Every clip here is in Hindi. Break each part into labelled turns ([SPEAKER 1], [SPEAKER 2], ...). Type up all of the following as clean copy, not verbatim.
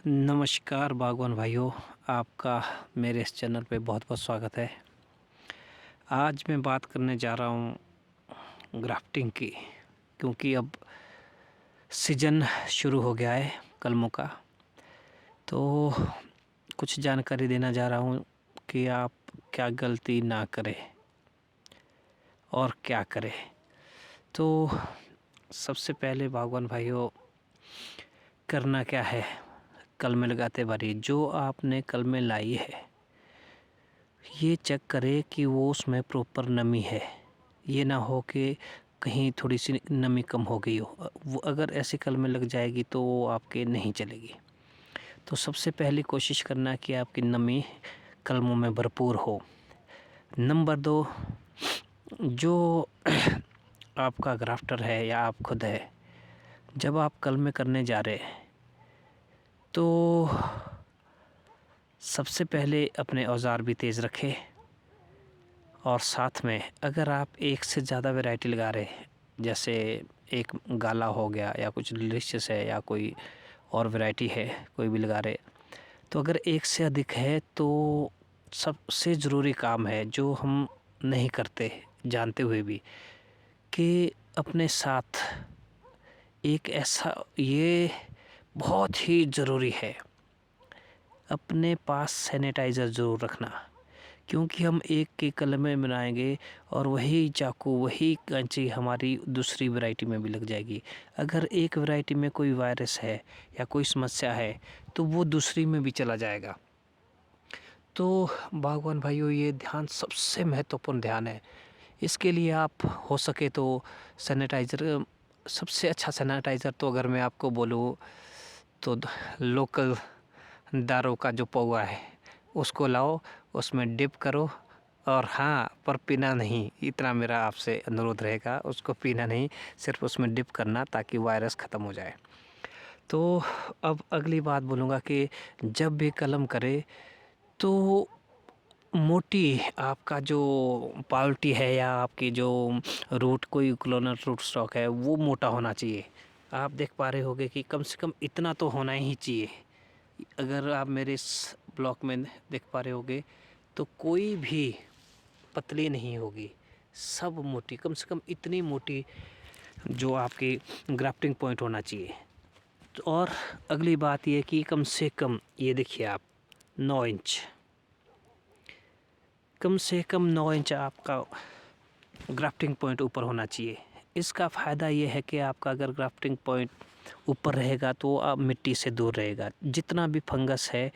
[SPEAKER 1] नमस्कार बागवान भाइयों, आपका मेरे इस चैनल पे बहुत बहुत स्वागत है। आज मैं बात करने जा रहा हूँ ग्राफ्टिंग की, क्योंकि अब सीज़न शुरू हो गया है कलमों का। तो कुछ जानकारी देना जा रहा हूँ कि आप क्या गलती ना करें और क्या करें। तो सबसे पहले बागवान भाइयों, करना क्या है, कलमें लगाते बारी जो आपने कलमें लाई है ये चेक करें कि वो उसमें प्रॉपर नमी है। ये ना हो कि कहीं थोड़ी सी नमी कम हो गई हो, वो अगर ऐसी कलमें लग जाएगी तो वो आपके नहीं चलेगी। तो सबसे पहले कोशिश करना कि आपकी नमी कलमों में भरपूर हो। नंबर 2, जो आपका ग्राफ्टर है या आप खुद है, जब आप कलमें करने जा रहे हैं तो सबसे पहले अपने औजार भी तेज़ रखें, और साथ में अगर आप एक से ज़्यादा वैरायटी लगा रहे हैं, जैसे एक गाला हो गया या कुछ डिलीशियस है या कोई और वैरायटी है कोई भी लगा रहे, तो अगर एक से अधिक है तो सबसे ज़रूरी काम है जो हम नहीं करते जानते हुए भी, कि अपने साथ एक ऐसा, ये बहुत ही ज़रूरी है, अपने पास सैनिटाइज़र ज़रूर रखना। क्योंकि हम एक के कलमें बनाएंगे और वही चाकू वही कैंची हमारी दूसरी वैरायटी में भी लग जाएगी। अगर एक वैरायटी में कोई वायरस है या कोई समस्या है तो वो दूसरी में भी चला जाएगा। तो बागवान भाइयों, ये ध्यान सबसे महत्वपूर्ण ध्यान है। इसके लिए आप हो सके तो सैनिटाइज़र, सबसे अच्छा सैनिटाइज़र तो अगर मैं आपको बोलूँ तो लोकल दारू का जो पौवा है उसको लाओ, उसमें डिप करो, और हाँ, पर पीना नहीं, इतना मेरा आपसे अनुरोध रहेगा। उसको पीना नहीं, सिर्फ उसमें डिप करना ताकि वायरस ख़त्म हो जाए। तो अब अगली बात बोलूँगा कि जब भी कलम करे तो मोटी आपका जो पावटी है या आपकी जो रूट, कोई क्लोनर रूट स्टॉक है, वो मोटा होना चाहिए। आप देख पा रहे होंगे कि कम से कम इतना तो होना ही चाहिए। अगर आप मेरे इस ब्लॉक में देख पा रहे होंगे तो कोई भी पतली नहीं होगी, सब मोटी, कम से कम इतनी मोटी जो आपकी ग्राफ्टिंग पॉइंट होना चाहिए। तो और अगली बात ये कि कम से कम, ये देखिए आप, 9 इंच, कम से कम 9 इंच आपका ग्राफ्टिंग पॉइंट ऊपर होना चाहिए। इसका फ़ायदा ये है कि आपका अगर ग्राफ्टिंग पॉइंट ऊपर रहेगा तो आप मिट्टी से दूर रहेगा। जितना भी फंगस है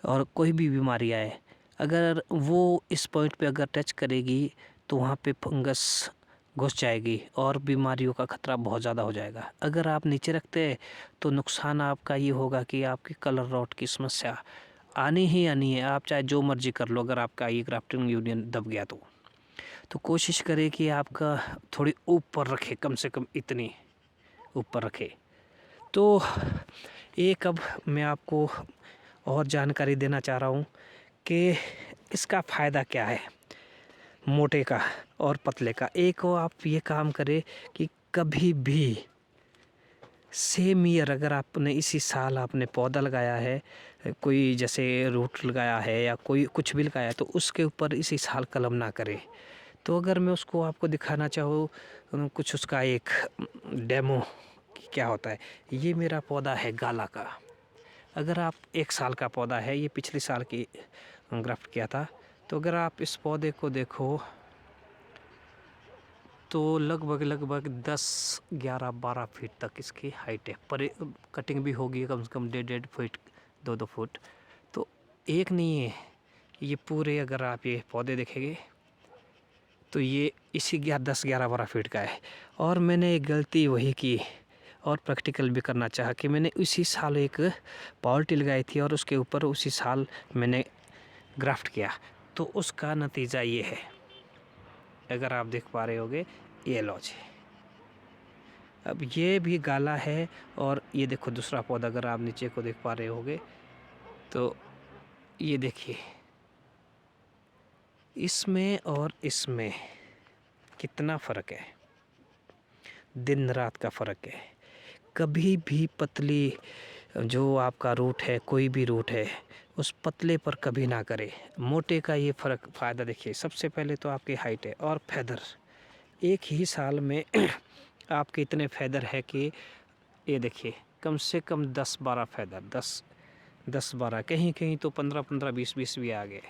[SPEAKER 1] और कोई भी बीमारी आए, अगर वो इस पॉइंट पे अगर टच करेगी तो वहाँ पे फंगस घुस जाएगी और बीमारियों का ख़तरा बहुत ज़्यादा हो जाएगा। अगर आप नीचे रखते हैं तो नुकसान आपका ये होगा कि आपकी कलर रॉट की समस्या आनी ही आनी है। आप चाहे जो मर्जी कर लो, अगर आपका ये ग्राफ्टिंग यूनियन दब गया तो कोशिश करें कि आपका थोड़ी ऊपर रखे, कम से कम इतनी ऊपर रखे। तो एक अब मैं आपको और जानकारी देना चाह रहा हूँ कि इसका फ़ायदा क्या है मोटे का और पतले का। एक हो, आप ये काम करें कि कभी भी सेम ईयर, अगर आपने इसी साल आपने पौधा लगाया है, कोई जैसे रूट लगाया है या कोई कुछ भी लगाया है, तो उसके ऊपर इसी साल कलम ना करें। तो अगर मैं उसको आपको दिखाना चाहूँ कुछ उसका एक डेमो कि क्या होता है, ये मेरा पौधा है गाला का। अगर आप 1 साल का पौधा है, ये पिछले साल की ग्राफ्ट किया था, तो अगर आप इस पौधे को देखो तो लगभग 10, 11, 12 फीट तक इसकी हाइट है। पर कटिंग भी होगी कम से कम 1.5 फीट, 2-2 फुट। तो एक नहीं है, ये पूरे अगर आप ये पौधे देखेंगे तो ये इसी 10, 11, 12 फीट का है। और मैंने एक गलती वही की और प्रैक्टिकल भी करना चाहा कि मैंने उसी साल एक पॉलिटी लगाई थी और उसके ऊपर उसी साल मैंने ग्राफ्ट किया। तो उसका नतीजा ये है, अगर आप देख पा रहे होगे, ये लो जी। अब ये भी गाला है और ये देखो दूसरा पौधा, अगर आप नीचे को देख पा रहे होगे तो ये देखिए, इसमें और इसमें कितना फ़र्क है, दिन रात का फ़र्क है। कभी भी पतली जो आपका रूट है, कोई भी रूट है, उस पतले पर कभी ना करें। मोटे का ये फ़ायदा देखिए, सबसे पहले तो आपकी हाइट है और फैदर। एक ही साल में आपके इतने फैदर है कि ये देखिए कम से कम 10-12 फैदर, 10-12, कहीं तो 15-15, 20-20 भी आ गए।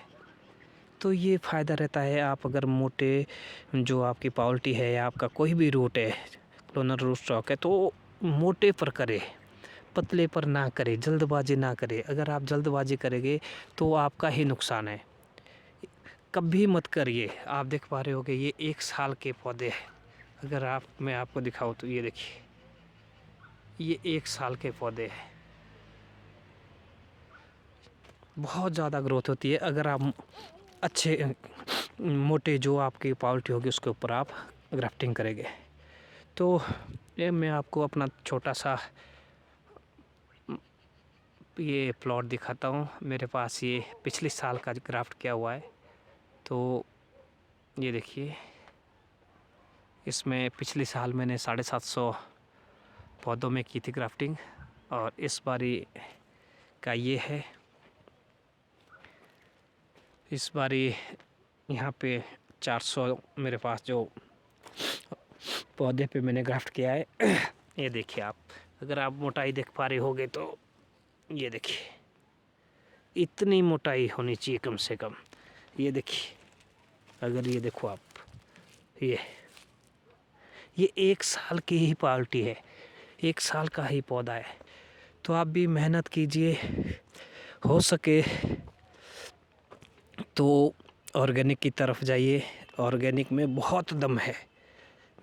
[SPEAKER 1] तो ये फ़ायदा रहता है। आप अगर मोटे जो आपकी पाउल्टी है या आपका कोई भी रूट है, क्लोनर रूट स्टॉक है, तो मोटे पर करे, पतले पर ना करे, जल्दबाजी ना करे। अगर आप जल्दबाजी करेंगे तो आपका ही नुकसान है। कभी मत करिए। आप देख पा रहे होगे ये 1 साल के पौधे हैं। अगर मैं आपको दिखाऊं तो ये देखिए, ये 1 साल के पौधे हैं। बहुत ज़्यादा ग्रोथ होती है अगर आप अच्छे मोटे जो आपकी पाउल्टी होगी उसके ऊपर आप ग्राफ्टिंग करेंगे। तो ये मैं आपको अपना छोटा सा ये प्लॉट दिखाता हूँ। मेरे पास ये पिछले साल का ग्राफ्ट किया हुआ है। तो ये देखिए, इसमें पिछले साल मैंने 750 पौधों में की थी ग्राफ्टिंग, और इस बारी का ये है। इस बारी यहाँ पे 400 मेरे पास जो पौधे पे मैंने ग्राफ्ट किया है। ये देखिए आप, अगर आप मोटाई देख पा रहे होगे तो ये देखिए, इतनी मोटाई होनी चाहिए कम से कम। ये देखिए, अगर ये देखो आप, ये 1 साल की ही पाल्टी है, 1 साल का ही पौधा है। तो आप भी मेहनत कीजिए, हो सके तो ऑर्गेनिक की तरफ जाइए। ऑर्गेनिक में बहुत दम है,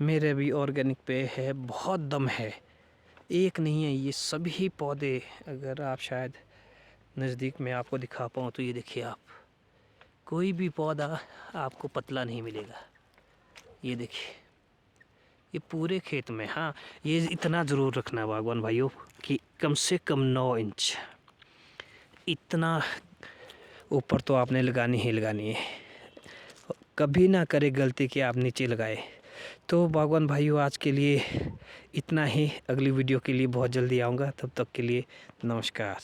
[SPEAKER 1] मेरे भी ऑर्गेनिक पे है, बहुत दम है। एक नहीं है, ये सभी पौधे, अगर आप शायद नज़दीक में आपको दिखा पाऊँ तो ये देखिए आप, कोई भी पौधा आपको पतला नहीं मिलेगा। ये देखिए, ये पूरे खेत में। हाँ, ये इतना ज़रूर रखना बागवान भाइयों कि कम से कम 9 इंच, इतना ऊपर तो आपने लगानी ही लगानी है। कभी ना करे गलती कि आप नीचे लगाए। तो बागवान भाइयों, आज के लिए इतना ही। अगली वीडियो के लिए बहुत जल्दी आऊँगा, तब तक के लिए नमस्कार।